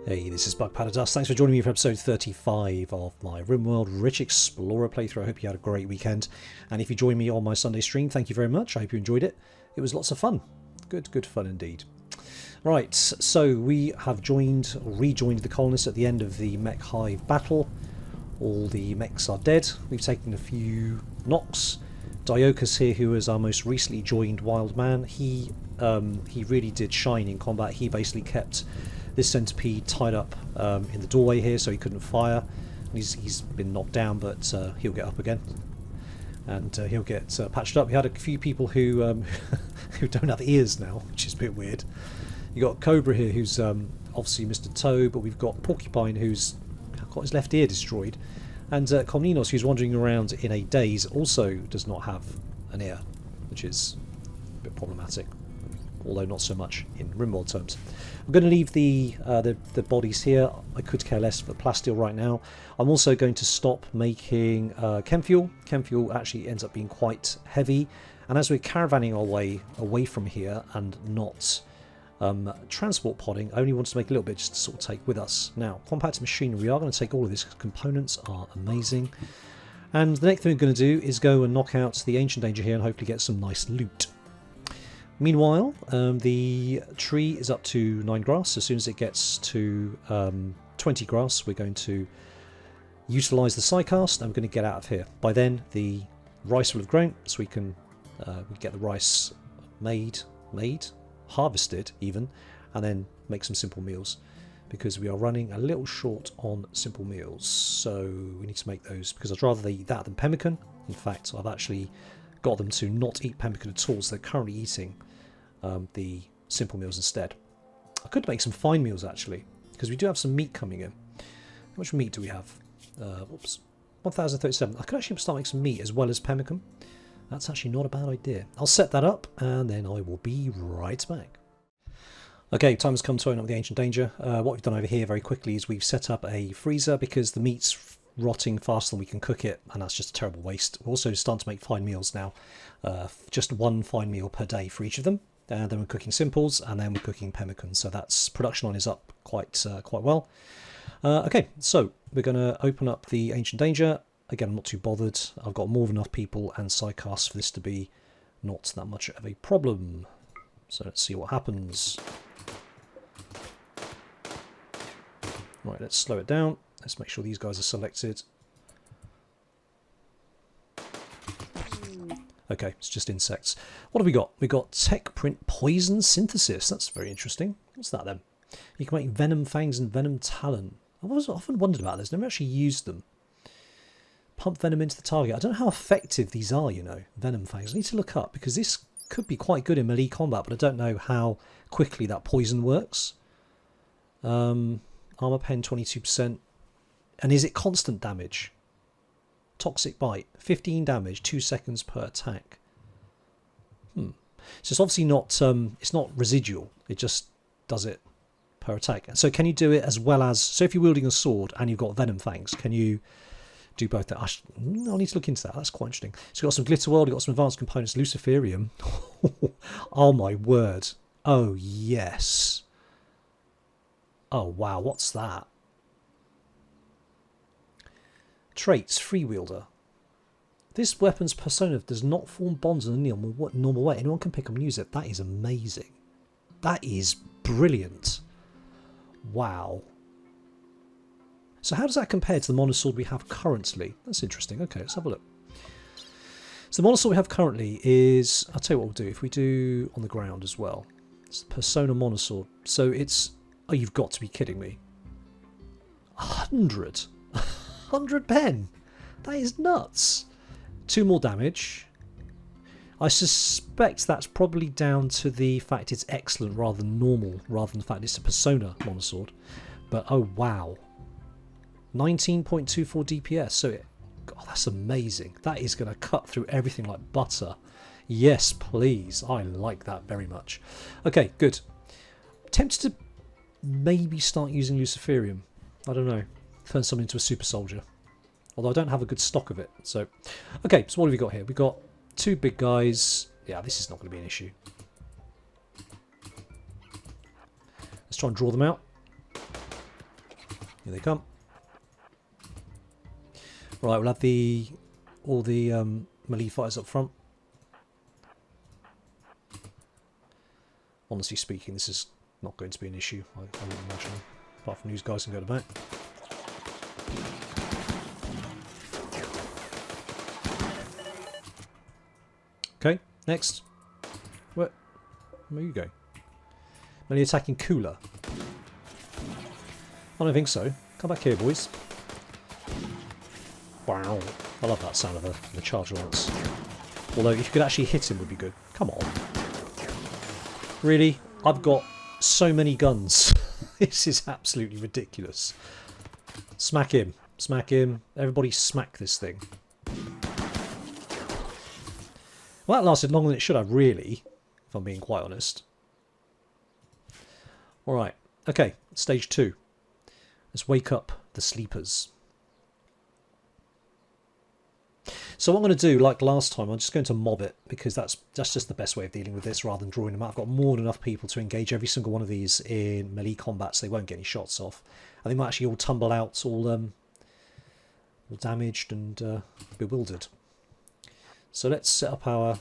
Hey, this is Bug Dust. Thanks for joining me for episode 35 of my RimWorld Rich Explorer playthrough. I hope you had a great weekend. And if you joined me on my Sunday stream, thank you very much. I hope you enjoyed it. It was lots of fun. Good fun indeed. Right, so we have rejoined the colonists at the end of the mech hive battle. All the mechs are dead. We've taken a few knocks. Diokas here, who was our most recently joined wild man, he really did shine in combat. He basically kept this centipede tied up in the doorway here so he couldn't fire. He's been knocked down, but he'll get up again and he'll get patched up. We had a few people who who don't have ears now, which is a bit weird. You got Cobra here, who's obviously Mr. Toe, but we've got Porcupine, who's got his left ear destroyed, and Komninos, who's wandering around in a daze, also does not have an ear, which is a bit problematic, although not so much in RimWorld terms. I'm going to leave the bodies here. I could care less for plasteel right now. I'm also going to stop making chem fuel. Chem fuel actually ends up being quite heavy, and as we're caravanning our way away from here and not transport podding, I only want to make a little bit just to sort of take with us. Now, compact machinery, we are going to take all of this. Components are amazing. And the next thing we're going to do is go and knock out the ancient danger here and hopefully get some nice loot. Meanwhile, the tree is up to 9 grass. As soon as it gets to 20 grass, we're going to utilise the Psycast and we're going to get out of here. By then, the rice will have grown, so we can get the rice made, harvested even, and then make some simple meals, because we are running a little short on simple meals. So we need to make those, because I'd rather they eat that than pemmican. In fact, I've actually got them to not eat pemmican at all, so they're currently eating the simple meals instead. I could make some fine meals actually, because we do have some meat coming in. How much meat do we have? 1037. I could actually start making some meat as well as pemmican. That's actually not a bad idea. I'll set that up and then I will be right back. Okay, time has come to open up the ancient danger. What we've done over here very quickly is we've set up a freezer, because the meat's rotting faster than we can cook it, and that's just a terrible waste. We're also starting to make fine meals now. Just one fine meal per day for each of them. And then we're cooking simples, and then we're cooking pemmican. So that's production line is up quite well. Okay, so we're going to open up the ancient danger. Again, I'm not too bothered. I've got more than enough people and Psycasts for this to be not that much of a problem. So let's see what happens. Right, let's slow it down. Let's make sure these guys are selected. Okay, it's just insects. What have we got? We got tech print poison synthesis. That's very interesting. What's that then? You can make venom fangs and venom talon. I've often wondered about this. Never actually used them. Pump venom into the target. I don't know how effective these are, you know, venom fangs. I need to look up, because this could be quite good in melee combat, but I don't know how quickly that poison works. Armor pen 22%. And is it constant damage? Toxic bite, 15 damage, 2 seconds per attack. So it's obviously not it's not residual, it just does it per attack. So can you do it as well as, so if you're wielding a sword and you've got venom fangs, can you do both that? I'll need to look into that. That's quite interesting. So you've got some glitter world, you've got some advanced components, luciferium. Oh my word. Oh yes. Oh wow, what's that? Traits, free wielder. This weapon's persona does not form bonds in a normal way. Anyone can pick up and use it. That is amazing. That is brilliant. Wow. So how does that compare to the monosword we have currently? That's interesting. Okay, let's have a look. So the monosword we have currently is, I'll tell you what we'll do. If we do on the ground as well. It's the persona monosword. So it's, oh, you've got to be kidding me. 100. 100 pen. That is nuts. 2 more damage. I suspect that's probably down to the fact it's excellent rather than normal, rather than the fact it's a persona monosword. But oh wow. 19.24 DPS. So God, that's amazing. That is going to cut through everything like butter. Yes, please. I like that very much. Okay, good. Tempted to maybe start using luciferium. I don't know. Turn something into a super soldier. Although I don't have a good stock of it. So, okay, so what have we got here? We've got 2 big guys. Yeah, this is not going to be an issue. Let's try and draw them out. Here they come. Right, we'll have all the melee fighters up front. Honestly speaking, this is not going to be an issue, I would imagine. Apart from these guys can go to the back. Okay, next. Where you go? Melee attacking cooler. I don't think so. Come back here, boys. Wow. I love that sound of the charge lance. Although, if you could actually hit him would be good. Come on. Really? I've got so many guns. This is absolutely ridiculous. Smack him. Smack him. Everybody smack this thing. Well, that lasted longer than it should have, really. If I'm being quite honest. Alright. Okay. Stage 2. Let's wake up the sleepers. So what I'm going to do, like last time, I'm just going to mob it, because that's just the best way of dealing with this rather than drawing them out. I've got more than enough people to engage every single one of these in melee combat, so they won't get any shots off. And they might actually all tumble out all damaged and bewildered. So let's set up our...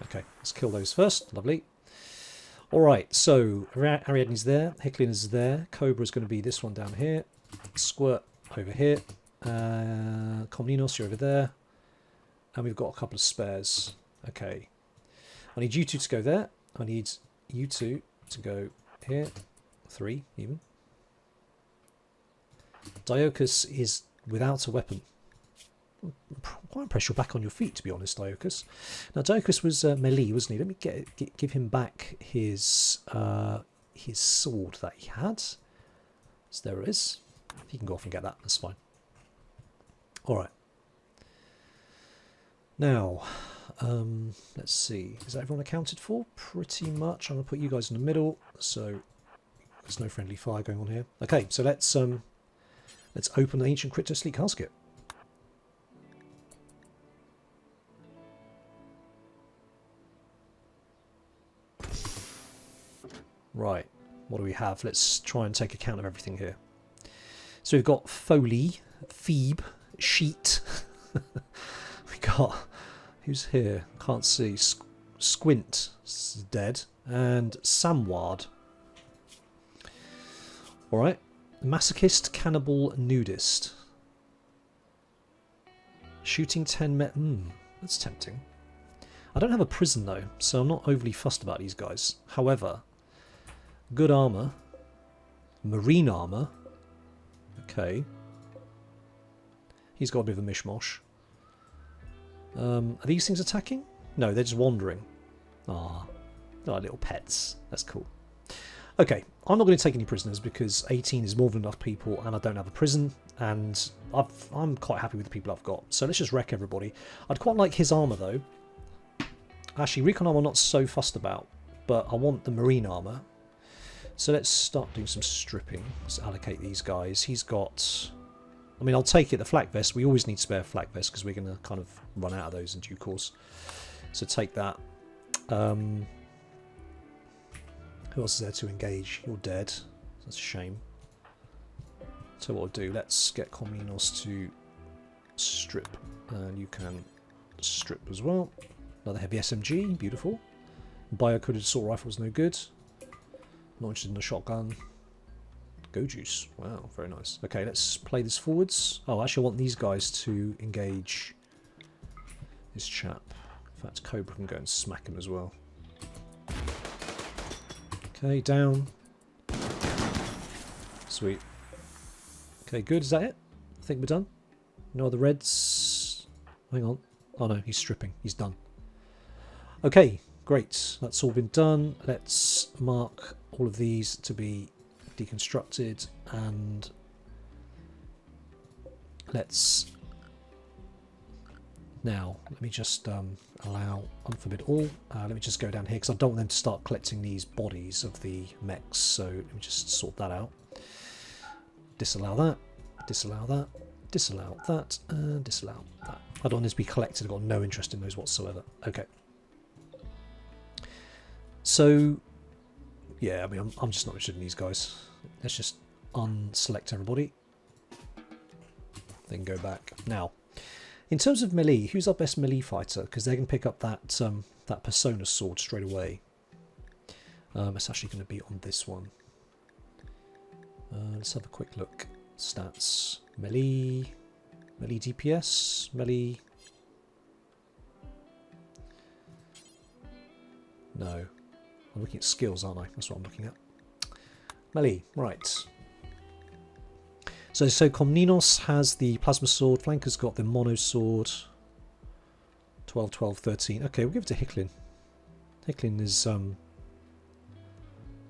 Okay, let's kill those first. Lovely. Alright, so Ariadne's there, Hecklin is there, Cobra's going to be this one down here, Squirt over here, Komninos, you're over there, and we've got a couple of spares. Okay, I need you two to go there, I need you two to go here, 3 even. Diocus is without a weapon. I'm quite impressed you're back on your feet, to be honest, Diocus. Now, Diocus was melee, wasn't he? Let me give him back his sword that he had. So there it is. He can go off and get that. That's fine. All right. Now, let's see. Is everyone accounted for? Pretty much. I'm going to put you guys in the middle, so there's no friendly fire going on here. Okay, so let's open the Ancient Crypto Sleek Casket. Right, what do we have? Let's try and take account of everything here. So we've got Foley, Phoebe, Sheet. We got, who's here? Can't see. Squint is dead. And Samward. Alright. Masochist, Cannibal, Nudist. Shooting 10 men. That's tempting. I don't have a prison though, so I'm not overly fussed about these guys. However, good armour. Marine armour. Okay. He's got a bit of a mishmash. Are these things attacking? No, they're just wandering. Ah, they're like little pets. That's cool. Okay, I'm not going to take any prisoners because 18 is more than enough people and I don't have a prison, and I'm quite happy with the people I've got. So let's just wreck everybody. I'd quite like his armour though. Actually, recon armour I'm not so fussed about, but I want the marine armour. So let's start doing some stripping. Let's allocate these guys. He's got... I mean, I'll take it, the flak vest. We always need spare flak vests because we're going to kind of run out of those in due course. So take that. Who else is there to engage? You're dead. That's a shame. So what we'll do, let's get Komninos to strip. And you can strip as well. Another heavy SMG. Beautiful. Bio-coded assault rifle is no good. Not interested in the shotgun. Go juice. Wow, very nice. Okay, let's play this forwards. Oh, actually I want these guys to engage this chap. In fact, Cobra can go and smack him as well. Okay, down. Sweet. Okay, good. Is that it? I think we're done. No other reds. Hang on. Oh no, he's stripping. He's done. Okay, great. That's all been done. Let's mark all of these to be deconstructed, and let's now let me just allow unforbid all. Let me just go down here because I don't want them to start collecting these bodies of the mechs, so let me just sort that out. Disallow that, disallow that, disallow that, and disallow that. I don't want this to be collected. I've got no interest in those whatsoever. Okay, so Yeah, I mean, I'm just not interested in these guys. Let's just unselect everybody. Then go back. Now, in terms of melee, who's our best melee fighter? Because they can pick up that that Persona sword straight away. It's actually going to be on this one. Let's have a quick look. Stats. Melee. Melee DPS. Melee. No. I'm looking at skills, aren't I? That's what I'm looking at. Melee. Right. So Komninos has the plasma sword. Flanker's got the mono sword. 12, 12, 13. Okay, we'll give it to Hicklin. Hicklin is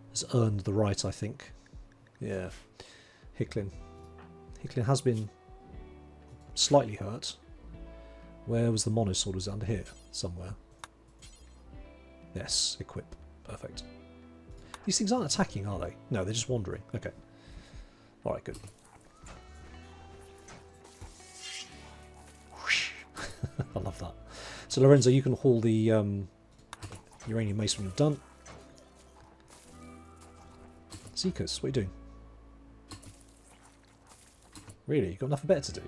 has earned the right, I think. Yeah, Hicklin. Hicklin has been slightly hurt. Where was the mono sword? Was it under here somewhere? Yes, equip. Perfect. These things aren't attacking, are they? No, they're just wandering. Okay. All right, good. I love that. So Lorenzo, you can haul the uranium mace when you're done. Seekers, what are you doing? Really? You've got nothing better to do?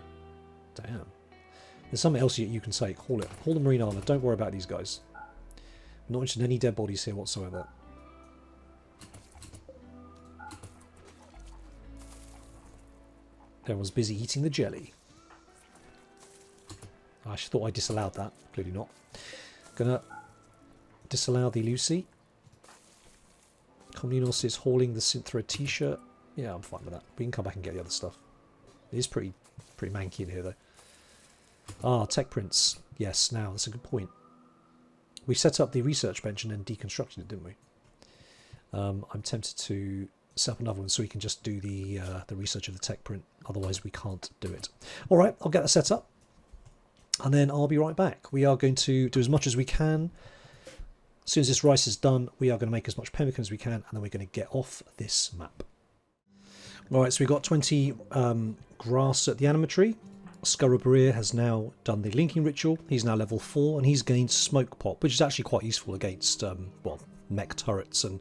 Damn. There's something else you can say. Haul it. Haul the marine armor. Don't worry about these guys. I'm not interested in any dead bodies here whatsoever. Everyone's busy eating the jelly. I actually thought I disallowed that. Clearly not. Gonna disallow the Lucy. Komninos is hauling the Synthra t-shirt. Yeah, I'm fine with that. We can come back and get the other stuff. It is pretty manky in here though. Ah, tech prints. Yes, now that's a good point. We set up the research bench and then deconstructed it, didn't we? I'm tempted to set up another one so we can just do the research of the tech print. Otherwise we can't do it. All right, I'll get that set up. And then I'll be right back. We are going to do as much as we can. As soon as this rice is done, we are going to make as much pemmican as we can, and then we're going to get off this map. Alright, so we've got 20 grass at the animatory. Scarabria has now done the linking ritual. He's now level 4, and he's gained smoke pop, which is actually quite useful against, well, mech turrets, and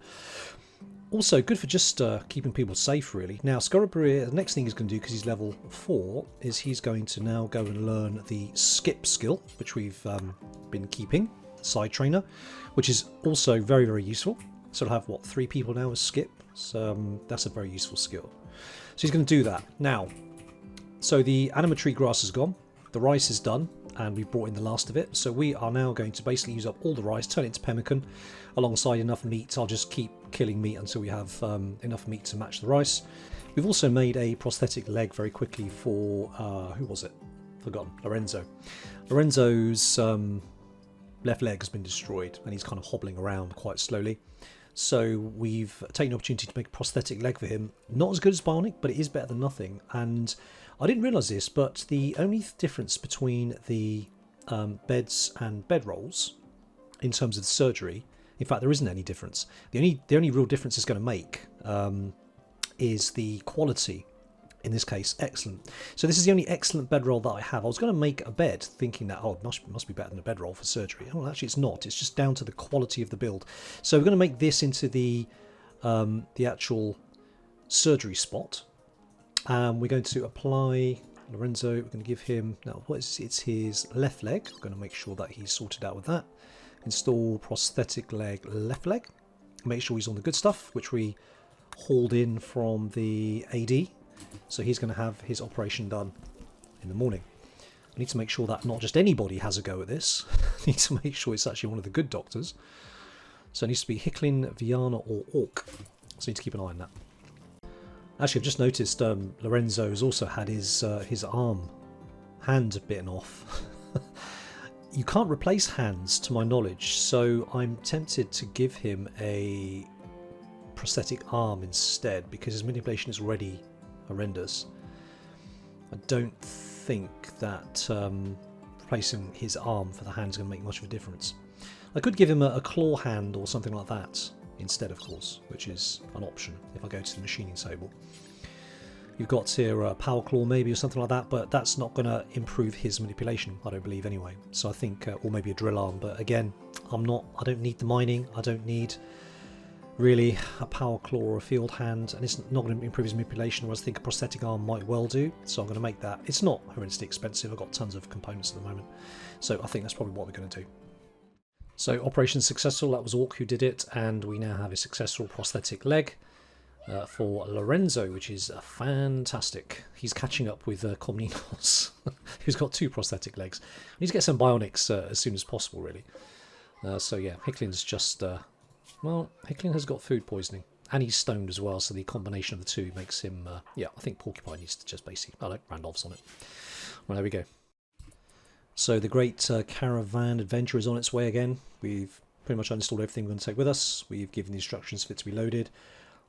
also good for just keeping people safe, really. Now, Scarabria, the next thing he's going to do, because he's level 4, is he's going to now go and learn the skip skill, which we've been keeping, side trainer, which is also very, very useful. So we'll have, what, 3 people now as skip? So that's a very useful skill. So he's going to do that. Now, so the animatory grass is gone, the rice is done, and we've brought in the last of it. So we are now going to basically use up all the rice, turn it into pemmican, alongside enough meat. I'll just keep killing meat until we have enough meat to match the rice. We've also made a prosthetic leg very quickly for, who was it? Forgotten. Lorenzo. Lorenzo's left leg has been destroyed and he's kind of hobbling around quite slowly. So we've taken the opportunity to make a prosthetic leg for him. Not as good as bionic, but it is better than nothing. And I didn't realise this, but the only difference between the beds and bedrolls in terms of the surgery, in fact there isn't any difference. The only real difference it's going to make is the quality. In this case, excellent. So this is the only excellent bedroll that I have. I was going to make a bed thinking that, oh, it must be better than a bedroll for surgery. Oh, actually it's not. It's just down to the quality of the build. So we're going to make this into the actual surgery spot. We're going to apply Lorenzo. We're going to give him, now what is it? It's his left leg. I'm going to make sure that he's sorted out with that. Install prosthetic leg, left leg. Make sure he's on the good stuff, which we hauled in from the AD. So he's going to have his operation done in the morning. I need to make sure that not just anybody has a go at this. I need to make sure it's actually one of the good doctors. So it needs to be Hicklin, Viana or Orc. So I need to keep an eye on that. Actually, I've just noticed Lorenzo's also had his hand bitten off. You can't replace hands to my knowledge, so I'm tempted to give him a prosthetic arm instead because his manipulation is already horrendous. I don't think that replacing his arm for the hand is going to make much of a difference. I could give him a claw hand or something like that instead, of course, which is an option if I go to the machining table. You've got here a power claw maybe or something like that, but that's not going to improve his manipulation, I don't believe anyway. So I think, or maybe a drill arm, but again, I don't need the mining, I don't need really a power claw or a field hand, and it's not going to improve his manipulation, whereas I think a prosthetic arm might well do. So I'm going to make that. It's not horrendously expensive. I've got tons of components at the moment, so I think that's probably what we're going to do. So operation successful. That was Orc who did it, and we now have a successful prosthetic leg for Lorenzo, which is fantastic. He's catching up with Comninos, who's got 2 prosthetic legs. We need to get some bionics as soon as possible, really. So yeah, Hicklin's just... well, Hicklin has got food poisoning, and he's stoned as well, so the combination of the two makes him... yeah, I think Porcupine needs to just basically... Oh, no, Randolph's on it. Well, there we go. So the great Caravan adventure is on its way again. We've pretty much uninstalled everything we're going to take with us. We've given the instructions for it to be loaded.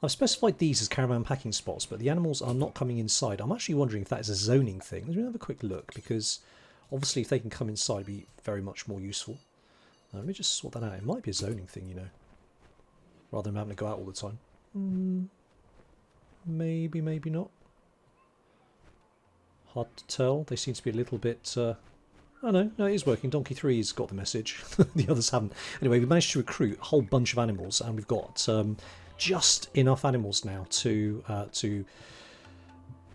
I've specified these as caravan packing spots, but the animals are not coming inside. I'm actually wondering if that is a zoning thing. Let me have a quick look, because obviously if they can come inside, it'd be very much more useful. Let me just sort that out. It might be a zoning thing, you know, rather than having to go out all the time. Maybe, maybe not. Hard to tell. They seem to be a little bit... oh no, it is working. Donkey 3's got the message. The others haven't. Anyway, we managed to recruit a whole bunch of animals, and we've got just enough animals now to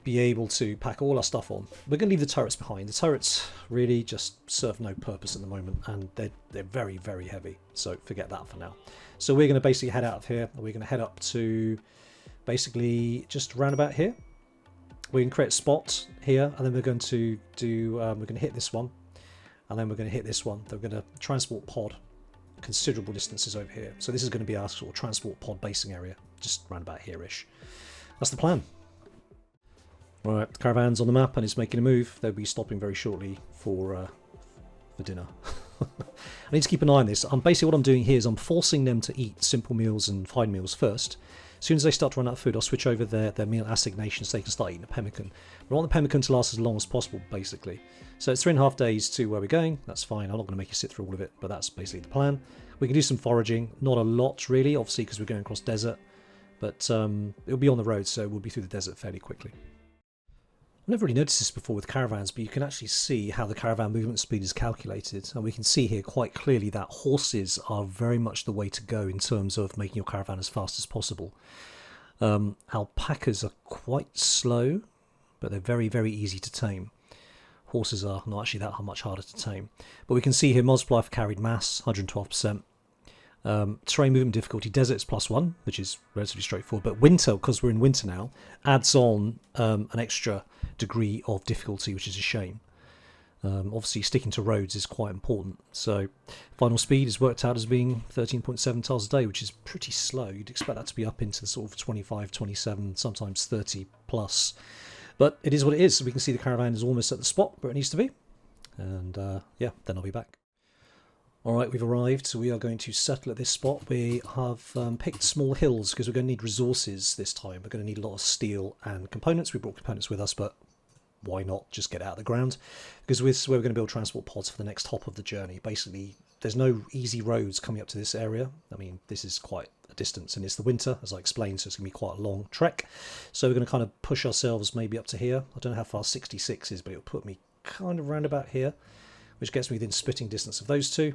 be able to pack all our stuff on. We're going to leave the turrets behind. The turrets really just serve no purpose at the moment, and they're very, very heavy. So forget that for now. So we're going to basically head out of here. We're going to head up to basically just round about here. We can create a spot here, and then we're going to do. We're going to hit this one. And then we're going to hit this one. Then we're going to transport pod considerable distances over here. So this is going to be our sort of transport pod basing area, just round about here-ish. That's the plan. Alright, the caravan's on the map and it's making a move. They'll be stopping very shortly for dinner. I need to keep an eye on this. Basically what I'm doing here is I'm forcing them to eat simple meals and fine meals first. As soon as they start to run out of food, I'll switch over their meal assignation so they can start eating the pemmican. I want the pemmican to last as long as possible, basically. So it's 3.5 days to where we're going. That's fine. I'm not going to make you sit through all of it, but that's basically the plan. We can do some foraging. Not a lot, really, obviously, because we're going across desert. But it'll be on the road, so we'll be through the desert fairly quickly. I've never really noticed this before with caravans, but you can actually see how the caravan movement speed is calculated. And we can see here quite clearly that horses are very much the way to go in terms of making your caravan as fast as possible. Alpacas are quite slow, but they're very, very easy to tame. Horses are not actually that much harder to tame. But we can see here multiply for carried mass, 112%. Terrain movement difficulty, desert's +1, which is relatively straightforward. But winter, because we're in winter now, adds on an extra degree of difficulty, which is a shame. Obviously, sticking to roads is quite important. So, final speed is worked out as being 13.7 tiles a day, which is pretty slow. You'd expect that to be up into the sort of 25, 27, sometimes 30 plus. But it is what it is. We can see the caravan is almost at the spot where it needs to be. And yeah, then I'll be back. Alright, we've arrived, so we are going to settle at this spot. We have picked small hills because we're going to need resources this time. We're going to need a lot of steel and components. We brought components with us, but why not just get out of the ground? Because this is where we're going to build transport pods for the next hop of the journey. Basically, there's no easy roads coming up to this area. I mean, this is quite a distance, and it's the winter, as I explained, so it's going to be quite a long trek. So we're going to kind of push ourselves maybe up to here. I don't know how far 66 is, but it'll put me kind of round about here, which gets me within spitting distance of those two.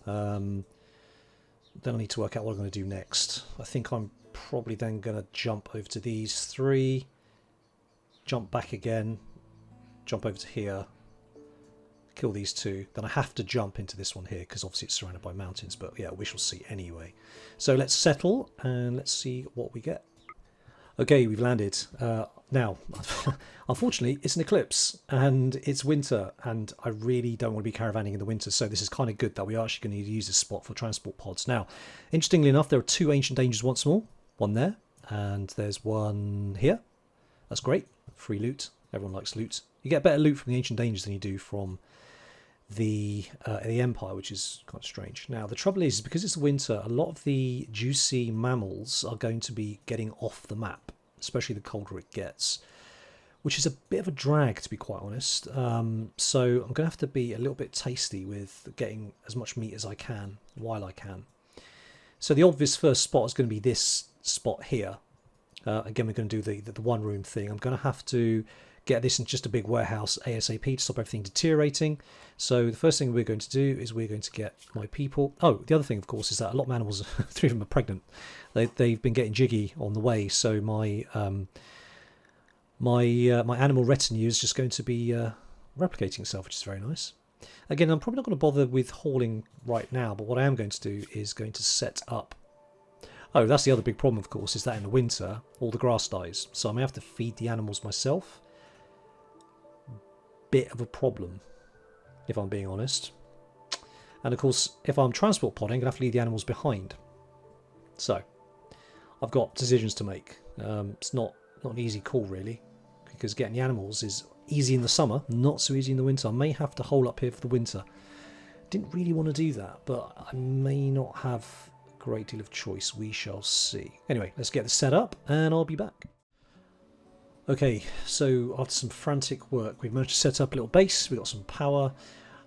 Then I need to work out what I'm going to do next. I think I'm probably then going to jump over to these three, jump back again, jump over to here, kill these two. Then I have to jump into this one here because obviously it's surrounded by mountains, but yeah, we shall see anyway. So let's settle and let's see what we get. Okay, we've landed. Now, unfortunately, it's an eclipse and it's winter, and I really don't want to be caravanning in the winter, so this is kind of good that we are actually going to use this spot for transport pods. Now, interestingly enough, there are two ancient dangers once more. One there, and there's one here. That's great. Free loot. Everyone likes loot. You get better loot from the ancient dangers than you do from the Empire, which is kind of strange. Now, the trouble is because it's winter, a lot of the juicy mammals are going to be getting off the map, especially the colder it gets, which is a bit of a drag, to be quite honest. So I'm going to have to be a little bit tasty with getting as much meat as I can while I can. So the obvious first spot is going to be this spot here. Again, we're going to do the one room thing. I'm going to have to get this in just a big warehouse ASAP to stop everything deteriorating. So the first thing we're going to do is we're going to get my people. Oh, the other thing, of course, is that a lot of animals, 3 of them are pregnant. They've been getting jiggy on the way, so my my animal retinue is just going to be replicating itself, which is very nice. Again, I'm probably not going to bother with hauling right now, but what I am going to do is going to set up. Oh, that's the other big problem, of course, is that in the winter, all the grass dies. So I may have to feed the animals myself. Bit of a problem, if I'm being honest. And of course, if I'm transport podding, I'm going to have to leave the animals behind. So, I've got decisions to make. It's not an easy call, really, because getting the animals is easy in the summer, not so easy in the winter. I may have to hole up here for the winter. Didn't really want to do that, but I may not have a great deal of choice. We shall see. Anyway, let's get this set up, and I'll be back. Okay, so after some frantic work, we've managed to set up a little base. We've got some power.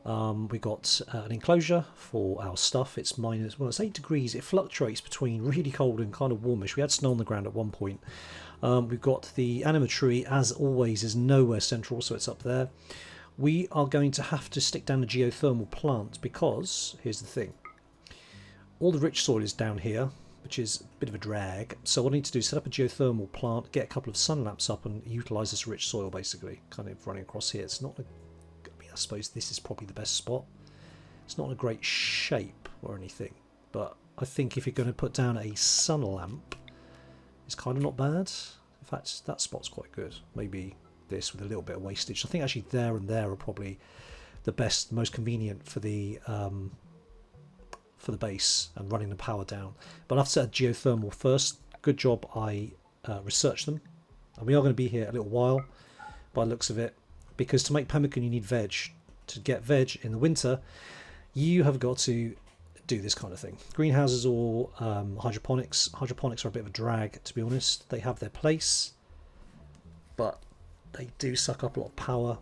We've got an enclosure for our stuff. It's minus, well, it's 8 degrees. It fluctuates between really cold and kind of warmish. We had snow on the ground at one point. We've got the animatory, as always, is nowhere central, so it's up there. We are going to have to stick down a geothermal plant because, here's the thing, all the rich soil is down here, which is a bit of a drag. So what I need to do is set up a geothermal plant, get a couple of sun lamps up and utilise this rich soil, basically, kind of running across here. It's not, I suppose this is probably the best spot. It's not a great shape or anything, but I think if you're going to put down a sun lamp, it's kind of not bad. In fact, that spot's quite good. Maybe this with a little bit of wastage. I think actually there and there are probably the best, most convenient for the base and running the power down. But I'll have to set a geothermal first. Good job I researched them. And we are going to be here a little while by the looks of it, because to make pemmican you need veg. To get veg in the winter, you have got to do this kind of thing. Greenhouses or hydroponics. Hydroponics are a bit of a drag, to be honest. They have their place, but they do suck up a lot of power.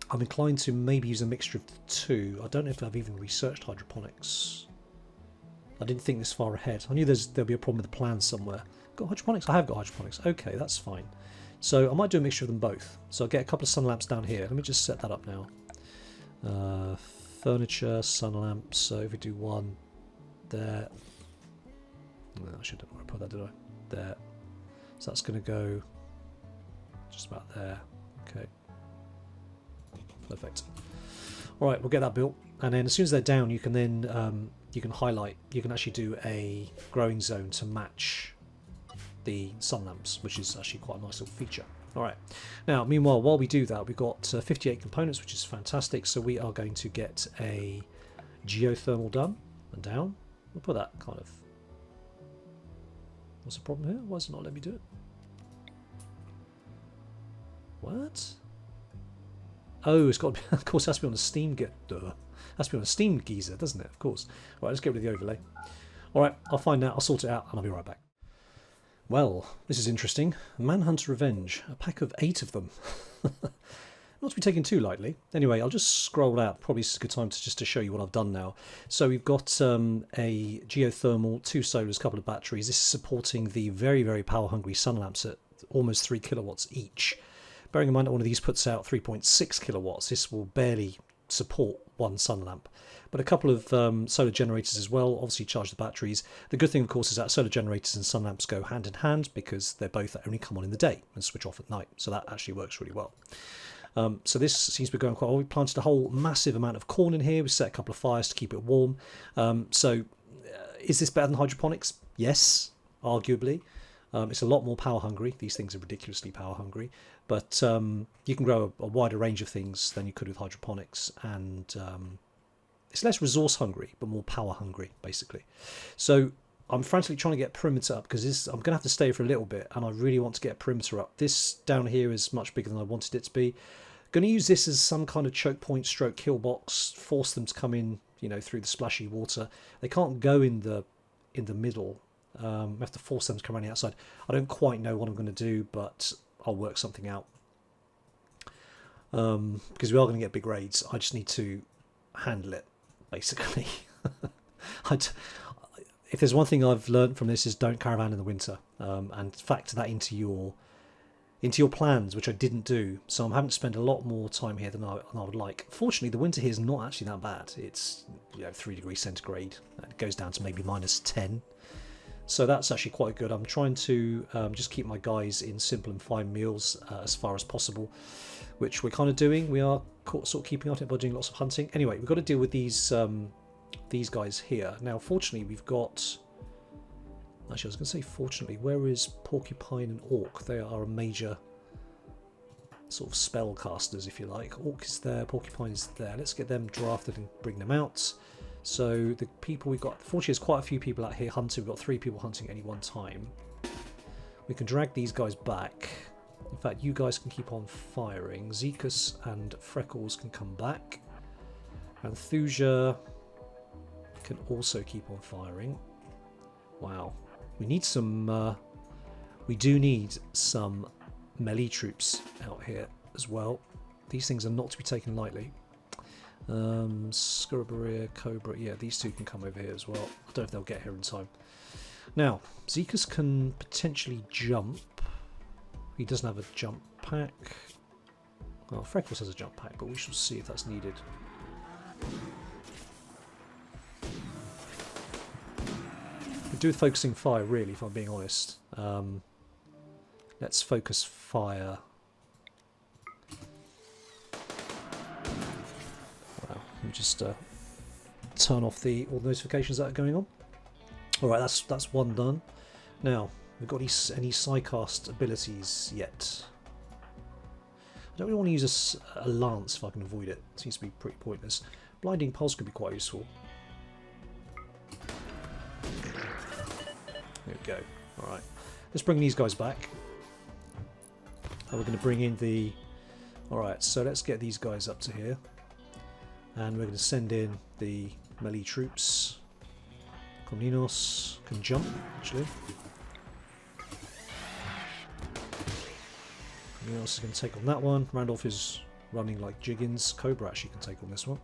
I'm inclined to maybe use a mixture of the two. I don't know if I've even researched hydroponics. I didn't think this far ahead. I knew there'll be a problem with the plan somewhere. Got hydroponics? I have got hydroponics. Okay, that's fine. So I might do a mixture of them both. So I'll get a couple of sun lamps down here. Let me just set that up now. Furniture, sun lamps. So if we do one there. No, I shouldn't have put that, did I? There. So that's going to go just about there. Okay. Perfect. All right, we'll get that built, and then as soon as they're down, you can then you can highlight. You can actually do a growing zone to match the sun lamps, which is actually quite a nice little feature. All right. Now, meanwhile, while we do that, we've got 58 components, which is fantastic. So we are going to get a geothermal done and down. We'll put that kind of. What's the problem here? Why is it not letting me do it? What? Oh, it's got to be, of course, it has to be on a steam has to be on a steam geyser, doesn't it? Of course. Right, let's get rid of the overlay. All right, I'll find out. I'll sort it out, and I'll be right back. Well, this is interesting. Manhunter Revenge. A pack of 8 of them. Not to be taken too lightly. Anyway, I'll just scroll out. Probably it's a good time to show you what I've done now. So we've got a geothermal, 2 solars, couple of batteries. This is supporting the very, very power-hungry sun lamps at almost 3 kilowatts each. Bearing in mind that one of these puts out 3.6 kilowatts, this will barely support one sun lamp. But a couple of solar generators as well, obviously charge the batteries. The good thing, of course, is that solar generators and sun lamps go hand in hand because they're both only come on in the day and switch off at night. So that actually works really well. So this seems to be going quite well. We planted a whole massive amount of corn in here. We set a couple of fires to keep it warm. Is this better than hydroponics? Yes, arguably. It's a lot more power hungry. These things are ridiculously power hungry, but you can grow a wider range of things than you could with hydroponics, and it's less resource hungry but more power hungry, basically. So I'm frantically trying to get perimeter up because I'm going to have to stay for a little bit, and I really want to get perimeter up. This down here is much bigger than I wanted it to be. Going to use this as some kind of choke point stroke kill box, force them to come in, through the splashy water. They can't go in the middle. We have to force them to come around the outside. I don't quite know what I'm going to do, but I'll work something out. Because we are going to get big raids. I just need to handle it, basically. If there's one thing I've learned from this is don't caravan in the winter, and factor that into your into your plans, which I didn't do. So I'm having to spend a lot more time here than I would like. Fortunately, the winter here is not actually that bad. It's 3 degrees centigrade. It goes down to maybe -10. So that's actually quite good. I'm trying to just keep my guys in simple and fine meals as far as possible, which we're kind of doing. We are sort of keeping on it by doing lots of hunting. Anyway, we've got to deal with these guys here. Now, fortunately, we've got... Actually, I was going to say fortunately, where is Porcupine and Orc? They are a major sort of spell casters, if you like. Orc is there, Porcupine is there. Let's get them drafted and bring them out. So the people we've got, fortunately there's quite a few people out here hunting. We've got 3 people hunting at any one time. We can drag these guys back. In fact, you guys can keep on firing. Zekus and Freckles can come back. And Thuja can also keep on firing. Wow. We need some... we do need some melee troops out here as well. These things are not to be taken lightly. Scarabria, Cobra, yeah, these 2 can come over here as well. I don't know if they'll get here in time. Now, Zekus can potentially jump. He doesn't have a jump pack. Well, Freckles has a jump pack, but we shall see if that's needed. We do with focusing fire, really, if I'm being honest. Let's focus fire. Wow, let me just turn off all the notifications that are going on. Alright, that's one done. Now, we've got any psycast abilities yet. I don't really want to use a lance if I can avoid it. It seems to be pretty pointless. Blinding Pulse could be quite useful. There we go. Alright. Let's bring these guys back. And we're going to bring in the... Alright, so let's get these guys up to here. And we're going to send in the melee troops. Comninos can jump, actually. Comninos is going to take on that one. Randolph is running like Jiggins. Cobra actually can take on this one.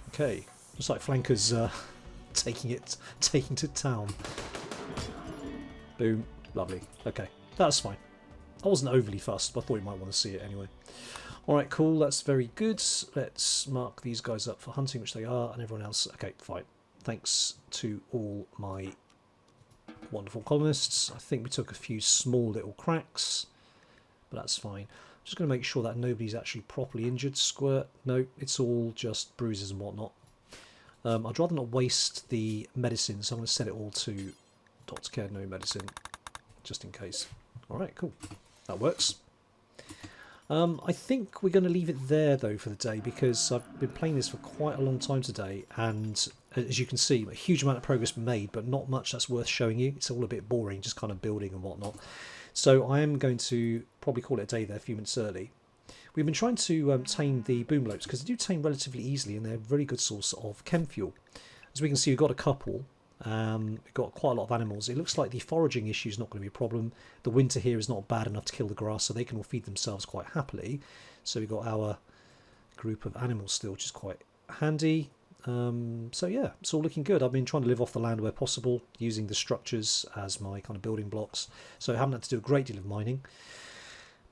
Okay. Looks like Flanker's taking to town. Boom. Lovely. Okay. That's fine. I wasn't overly fussed, but I thought you might want to see it anyway. Alright, cool. That's very good. Let's mark these guys up for hunting, which they are, and everyone else. Okay, fine. Thanks to all my wonderful colonists. I think we took a few small little cracks, but that's fine. I'm just going to make sure that nobody's actually properly injured. Squirt. No, it's all just bruises and whatnot. I'd rather not waste the medicine, so I'm going to set it all to Dr. Care no medicine, just in case. Alright, cool. That works. I think we're going to leave it there, though, for the day, because I've been playing this for quite a long time today, and as you can see, a huge amount of progress been made, but not much that's worth showing you. It's all a bit boring, just kind of building and whatnot. So I am going to probably call it a day there, a few minutes early. We've been trying to tame the boomlopes, because they do tame relatively easily, and they're a very good source of chem fuel. As we can see, we've got a couple. We've got quite a lot of animals. It looks like the foraging issue is not going to be a problem. The winter here is not bad enough to kill the grass, so they can all feed themselves quite happily. So we've got our group of animals still, which is quite handy. So yeah, it's all looking good. I've been trying to live off the land where possible, using the structures as my kind of building blocks. So I haven't had to do a great deal of mining.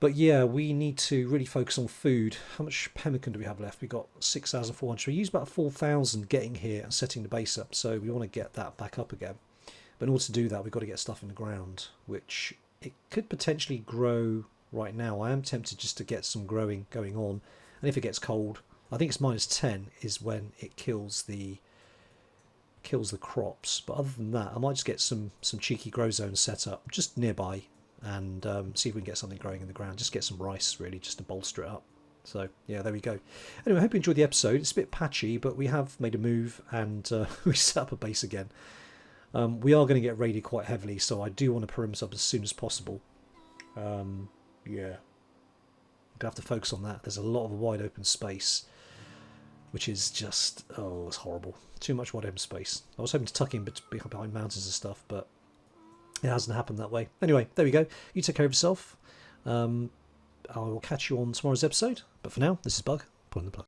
But yeah, we need to really focus on food. How much pemmican do we have left? We've got 6,400. We used about 4,000 getting here and setting the base up. So we want to get that back up again. But in order to do that, we've got to get stuff in the ground, which it could potentially grow right now. I am tempted just to get some growing going on. And if it gets cold, I think it's -10 is when it kills the crops. But other than that, I might just get some cheeky grow zones set up just nearby. And see if we can get something growing in the ground. Just get some rice, really, just to bolster it up. So, yeah, there we go. Anyway, I hope you enjoyed the episode. It's a bit patchy, but we have made a move, and we set up a base again. We are going to get raided quite heavily, so I do want to perimeter up as soon as possible. Yeah. We'll have to focus on that. There's a lot of wide open space, which is just, oh, it's horrible. Too much wide open space. I was hoping to tuck in behind mountains and stuff, but it hasn't happened that way. Anyway, there we go. You take care of yourself. I will catch you on tomorrow's episode. But for now, this is Bug, pulling the plug.